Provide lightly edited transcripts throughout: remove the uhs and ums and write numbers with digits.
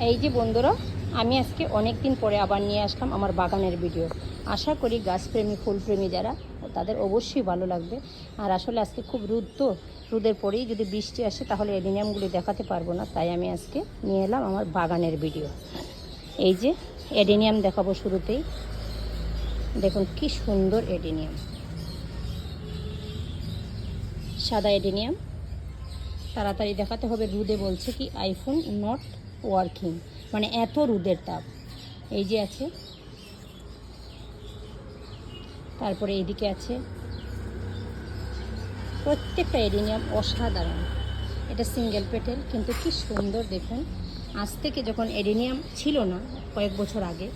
এই যে বন্ধুরা, আমি আজকে অনেক দিন পরে আবার নিয়ে আসলাম আমার বাগানের ভিডিও। আশা করি গাছপ্রেমী ফুলপ্রেমী যারা তাদের অবশ্যই ভালো লাগবে। আর আসলে আজকে খুব রোদ, তো রোদের পরেই যদি বৃষ্টি আসে তাহলে এডেনিয়ামগুলি দেখাতে পারবো না, তাই আমি আজকে নিয়ে এলাম আমার বাগানের ভিডিও। এই যে এডেনিয়াম দেখাবো শুরুতেই। দেখুন কি সুন্দর এডেনিয়াম, সাদা এডেনিয়াম। তাড়াতাড়ি দেখাতে হবে, রোদে বলছে কি আইফোন নট ওয়ার্কিং, মানে এত রোদের তাপ। এই যে আছে, তারপরে এইদিকে আছে। প্রত্যেকটা এডেনিয়াম অসাধারণ। এটা সিঙ্গেল পেটেল, কিন্তু কি সুন্দর দেখুন। আজ থেকে যখন এডেনিয়াম ছিল না কয়েক বছর আগে,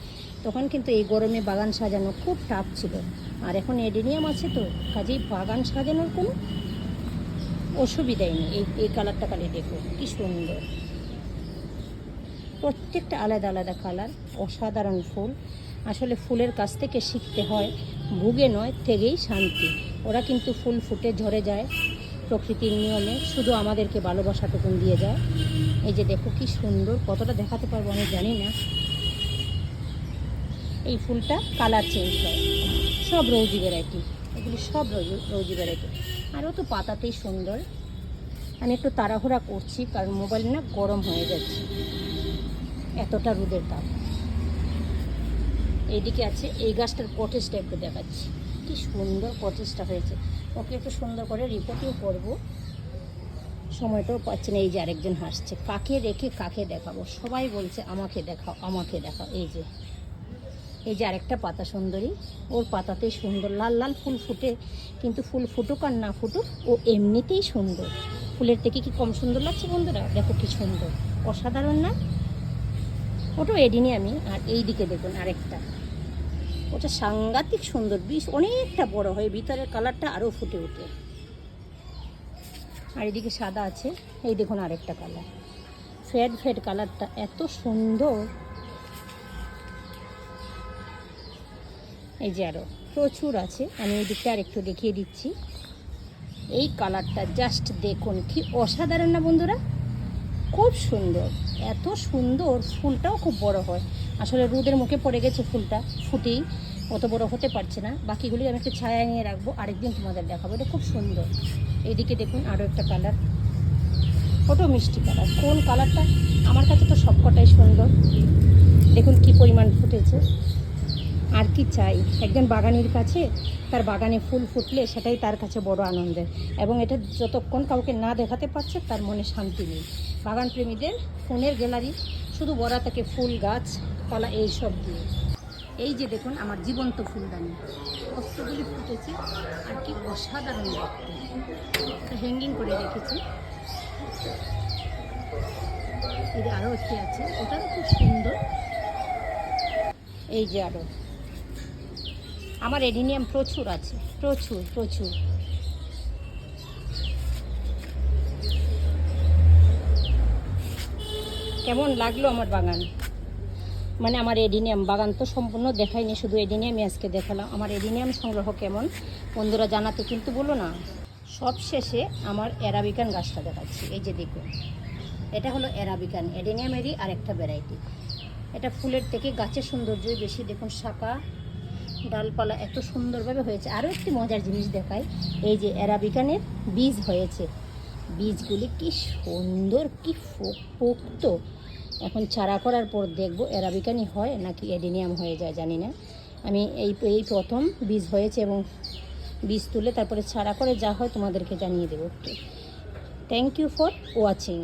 তখন কিন্তু এই গরমে বাগান সাজানো খুব টাফ ছিল। আর এখন এডেনিয়াম আছে, তো কাজেই বাগান সাজানোর কোনো অসুবিধাই নেই। এই কালারটা খালি দেখুন কি সুন্দর। প্রত্যেকটা আলাদা আলাদা কালার, অসাধারণ ফুল। আসলে ফুলের কাছ থেকে শিখতে হয়, ভুগে নয়, থেকেই শান্তি। ওরা কিন্তু ফুল ফুটে ঝরে যায় প্রকৃতির নিয়মে, শুধু আমাদেরকে ভালোবাসাটুকুন দিয়ে যায়। এই যে দেখো কি সুন্দর, কতটা দেখাতে পারবো আমি জানি না। এই ফুলটা কালার চেঞ্জ হয়, সব রোজি ভ্যারাইটি, এগুলি সব রোজি ভ্যারাইটি। আরও তো পাতাতেই সুন্দর। আমি একটু তাড়াহুড়া করছি কারণ মোবাইল না গরম হয়ে যাচ্ছে, এতটা রোদের তাপ। এইদিকে আছে, এই গাছটার কটেজটা একটু দেখাচ্ছি, কি সুন্দর কটেজটা হয়েছে। ওকে একটু সুন্দর করে রিপোর্টিং করব, সময়টাও পাচ্ছি না। এই যে আরেকজন হাসছে, কাকে রেখে কাকে দেখাবো, সবাই বলছে আমাকে দেখাও আমাকে দেখাও। এই যে আরেকটা পাতা সুন্দরী, ওর পাতাতেই সুন্দর লাল লাল ফুল ফুটে। কিন্তু ফুল ফুটুক আর না ফুটুক, ও এমনিতেই সুন্দর। ফুলের থেকে কি কম সুন্দর লাগছে বন্ধুরা? দেখো কি সুন্দর, অসাধারণ না? ওটাও এডেনিয়ামই। আর এই দিকে দেখুন আরেকটা, ওটা সাংঘাতিক সুন্দর, বিষ অনেকটা বড় হয়, ভিতরের কালারটা আরও ফুটে ওঠে। আর এদিকে সাদা আছে, এই দেখুন আরেকটা কালার, ফেড কালারটা এত সুন্দর। এই যে আরও প্রচুর আছে, আমি এই দিকটা আর একটু দেখিয়ে দিচ্ছি। এই কালারটা জাস্ট দেখুন কি অসাধারণ না বন্ধুরা? খুব সুন্দর, এত সুন্দর। ফুলটাও খুব বড় হয়। আসলে রোদের মুখে পড়ে গেছে ফুলটা, ফুটেই অত বড় হতে পারছে না। বাকিগুলি আমি একটু ছায়া নিয়ে রাখবো, আরেকদিন তোমাদের দেখাবো। এটা খুব সুন্দর। এইদিকে দেখুন আরও একটা কালার, ওটাও মিষ্টি কালার। কোন কালারটা? আমার কাছে তো সবকটাই সুন্দর। দেখুন কি পরিমাণ ফুটেছে। আর কি চাই একজন বাগানির কাছে? তার বাগানে ফুল ফুটলে সেটাই তার কাছে বড় আনন্দের। এবং এটা যতক্ষণ কাউকে না দেখাতে পারছে, তার মনে শান্তি নেই। বাগান প্রেমীদের ফোনের গ্যালারি শুধু ভরা থাকে ফুল গাছ পালা এইসব দিয়ে। এই যে দেখুন আমার জীবন্ত ফুলদানি, কতগুলি ফুটেছে, আর কি অসাধারণ দেখতে। হ্যাঙ্গিং করে রেখেছি। এই যে আরও একটি আছে, ওটাও খুব সুন্দর। এই যে আরও, আমার এডেনিয়াম প্রচুর আছে, প্রচুর প্রচুর। কেমন লাগলো আমার বাগান? মানে আমার এডেনিয়াম বাগান তো সম্পূর্ণ দেখাইনি, শুধু এডেনিয়ামই আজকে দেখালাম। আমার এডেনিয়াম সংগ্রহ কেমন বন্ধুরা জানাতে কিন্তু বলো না। সব শেষে আমার অ্যারাবিকান গাছটা দেখাচ্ছি। এই যে দেখুন, এটা হলো অ্যারাবিকান, এডেনিয়ামেরই আরেকটা ভ্যারাইটি। এটা ফুলের থেকে গাছের সৌন্দর্যই বেশি। দেখুন শাখা ডালপালা এত সুন্দরভাবে হয়েছে। আরও একটি মজার জিনিস দেখায়, এই যে অ্যারাবিকানের বীজ হয়েছে, বীজগুলি কি সুন্দর, কি পোক্ত। এখন চারা করার পর দেখবো অ্যারাবিকানই হয় নাকি এডেনিয়াম হয়ে যায় জানি না। আমি এই প্রথম বীজ হয়েছে, এবং বীজ তুলে তারপরে চারা করে যা হয় তোমাদেরকে জানিয়ে দেবো। Thank you for watching.